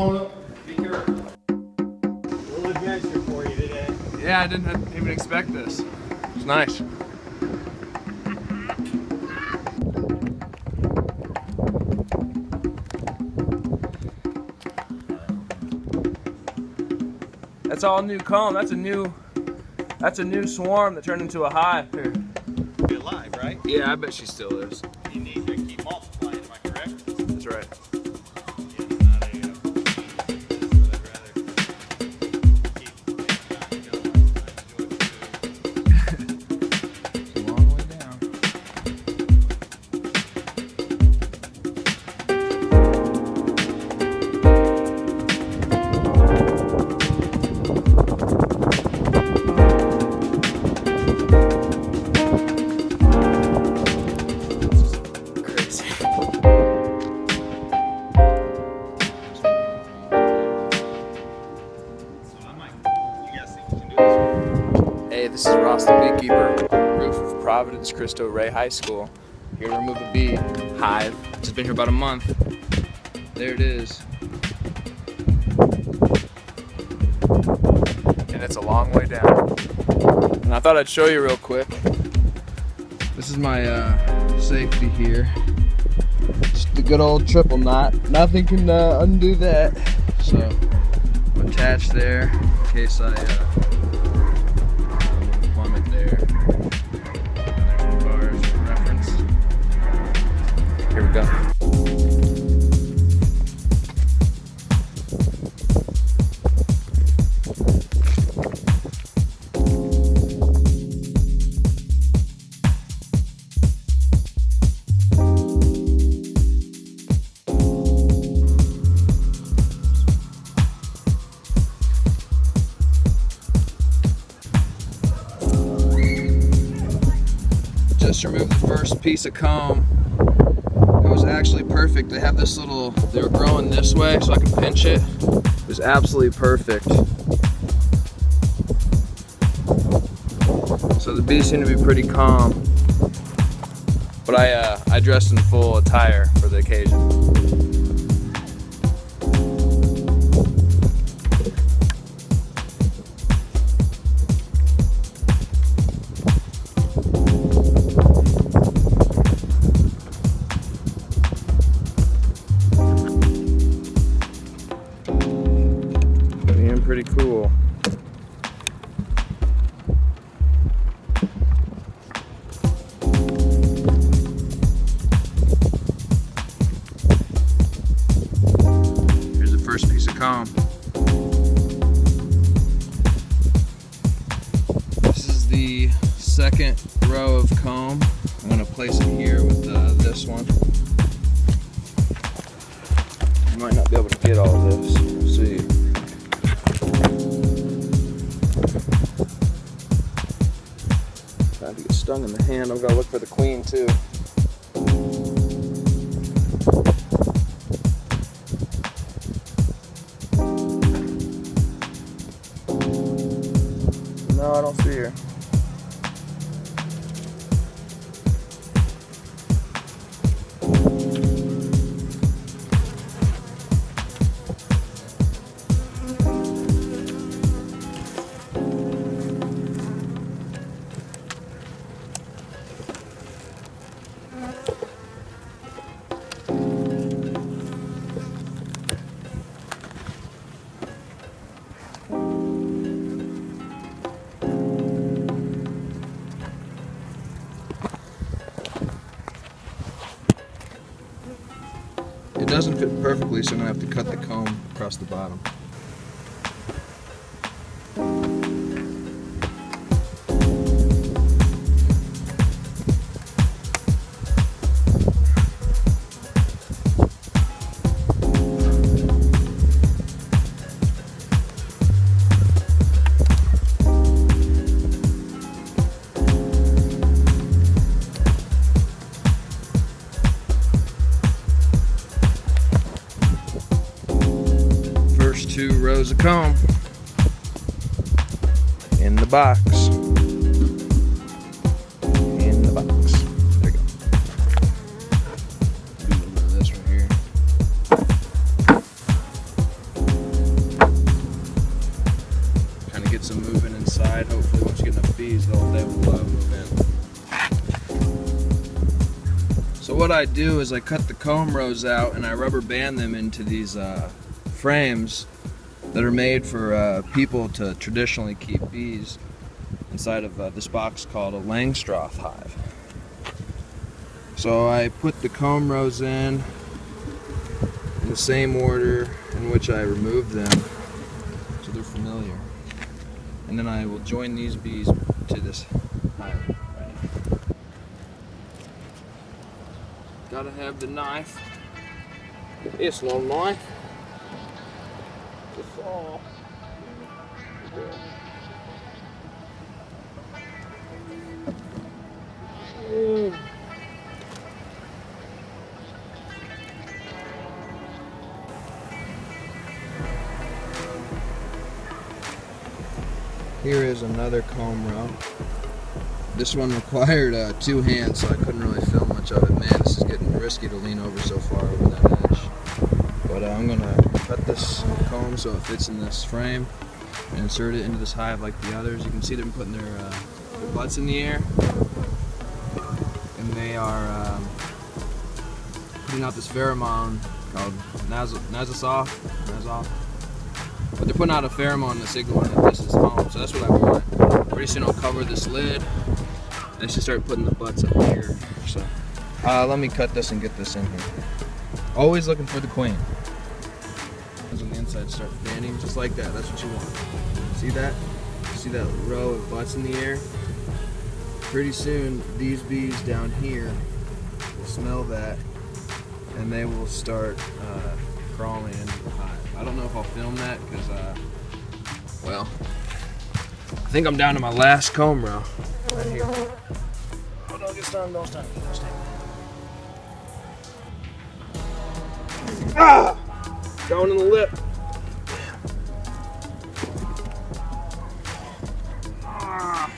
on up. Be careful. Little adventure for you today. Yeah, I didn't even expect this. It's nice. That's all new comb. That's a new swarm that turned into a hive here. Be alive, right? Yeah, I bet she still is. You need to keep multiplying, am I correct? That's right. Hey, this is Ross the beekeeper, roof of Providence Cristo Rey High School. Here to remove a bee hive. Just been here about a month. There it is. And it's a long way down. And I thought I'd show you real quick. This is my safety here. Just the good old triple knot. Nothing can undo that. So I'm attached there in case I plummet there. And there's the bars for reference. Here we go. Just removed the first piece of comb. It was actually perfect. They have this little, they were growing this way so I could pinch it. It was absolutely perfect. So the bees seem to be pretty calm. But I dressed in full attire for the occasion. Pretty cool. Here's the first piece of comb. This is the second row of comb. I'm going to place it here with this one. You might not be able to get all of this. We'll see. Trying to get stung in the hand. I'm gonna look for the queen too. No, I don't see her. It doesn't fit perfectly, so I'm going to have to cut the comb across the bottom. Two rows of comb in the box. In the box. There we go. Do a little of this right here. get some movement inside. Hopefully once you get enough bees, they will move in. So what I do is I cut the comb rows out and I rubber band them into these frames that are made for people to traditionally keep bees inside of this box called a Langstroth hive. So I put the comb rows in the same order in which I removed them, so they're familiar. And then I will join these bees to this hive. Gotta have the knife. This little knife. The saw. Here is another comb row. This one required 2 hands, so I couldn't really film much of it. Man, this is getting risky to lean over so far over that edge. But I'm gonna cut this comb so it fits in this frame and insert it into this hive like the others. You can see them putting their butts in the air, and they are putting out this pheromone called nasal. But they're putting out a pheromone that's signaling that this is home, so that's what I want. Pretty soon I'll cover this lid. They should start putting the butts up here. So let me cut this and get this in here. Always looking for the queen. On the inside, start fanning just like that. That's what you want. See that? See that row of butts in the air? Pretty soon these bees down here will smell that, and they will start crawling into the hive. I don't know if I'll film that because, well, I think I'm down to my last comb row. Right here. Oh, don't get stung, don't stung. Ah! Going in the lip. Ah.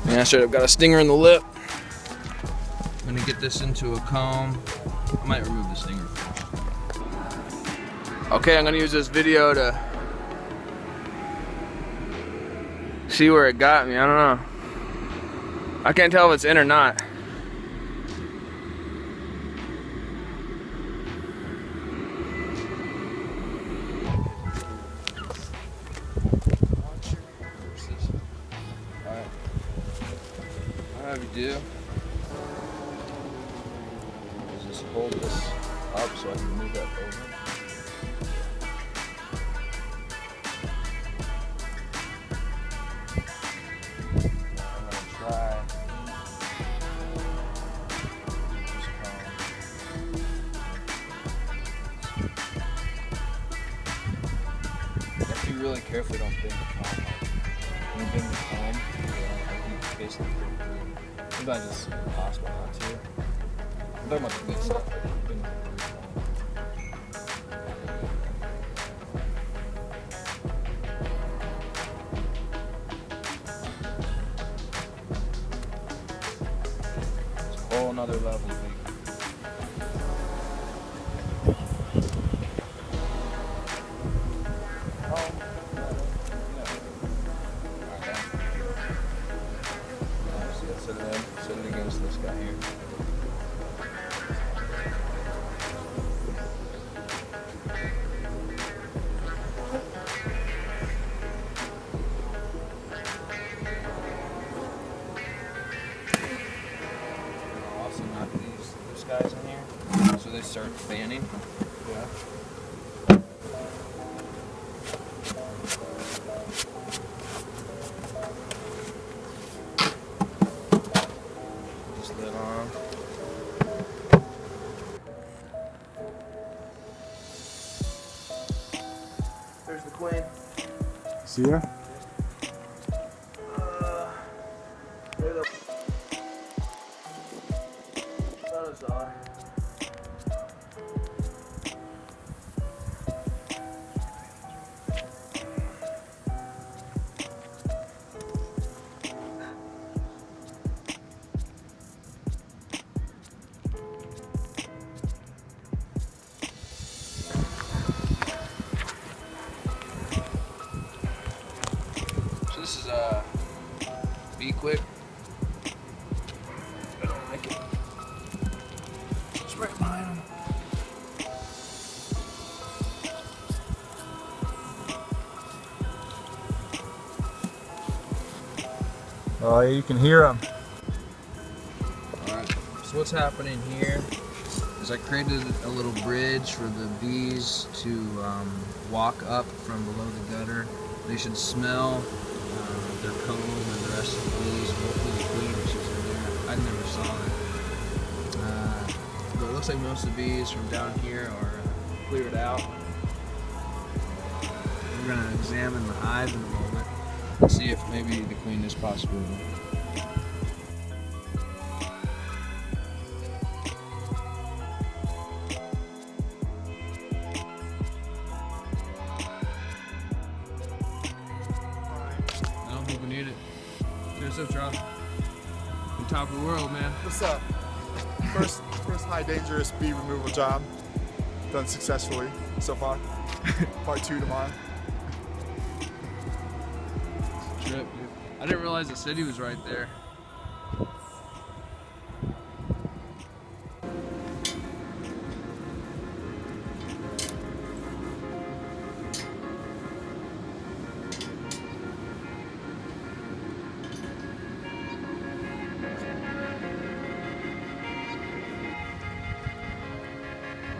Yeah, I straight up got a stinger in the lip. I'm gonna get this into a comb. I might remove the stinger first. Okay, I'm gonna use this video to see where it got me. I don't know. I can't tell if it's in or not. Alright. I'll have you do is just hold this up so I can move that over. Really carefully, don't bend the comb. When you bend the comb, you basically sometimes it's impossible not to. I'm talking about the good stuff. It's a whole nother level. Set it against this guy here. I'll also knock these guys in here so they start fanning. Yeah. There's the queen. See ya? There the others are. pee quick. I don't like it. It's right behind him. Oh, yeah, you can hear them. Alright, so what's happening here is I created a little bridge for the bees to walk up from below the gutter. They should smell their comb and the rest of the bees, hopefully the queen if she's in there. I never saw it. But it looks like most of the bees from down here are cleared out. We're going to examine the hive in a moment and see if maybe the queen is possible. I don't think we need it. What's up, Charley? On top of the world, man. What's up? First high dangerous bee removal job done successfully so far. Part 2 tomorrow. Trip, dude. I didn't realize the city was right there.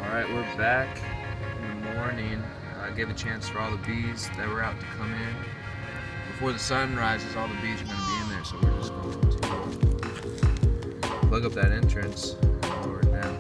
Alright, we're back in the morning. I gave a chance for all the bees that were out to come in. Before the sun rises, all the bees are going to be in there, so we're just going to plug up that entrance and lower it down.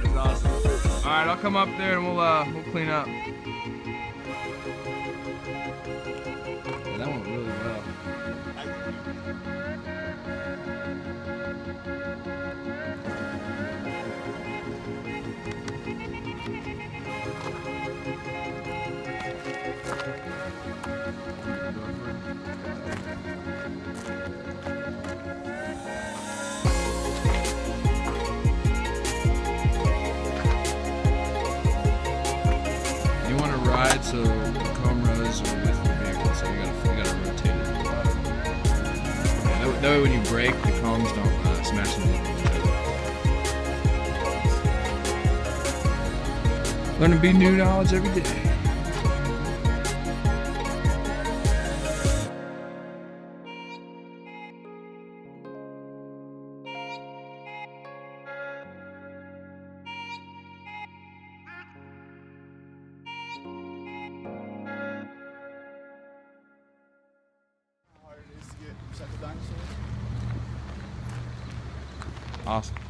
That's awesome. All right, I'll come up there and we'll clean up. Yeah, that went really well. You want to ride so the comb rows are with the vehicle, so you gotta rotate it. That way when you brake, the combs don't smash into each other. Learn to be new knowledge every day. Check the dinosaurs. Awesome.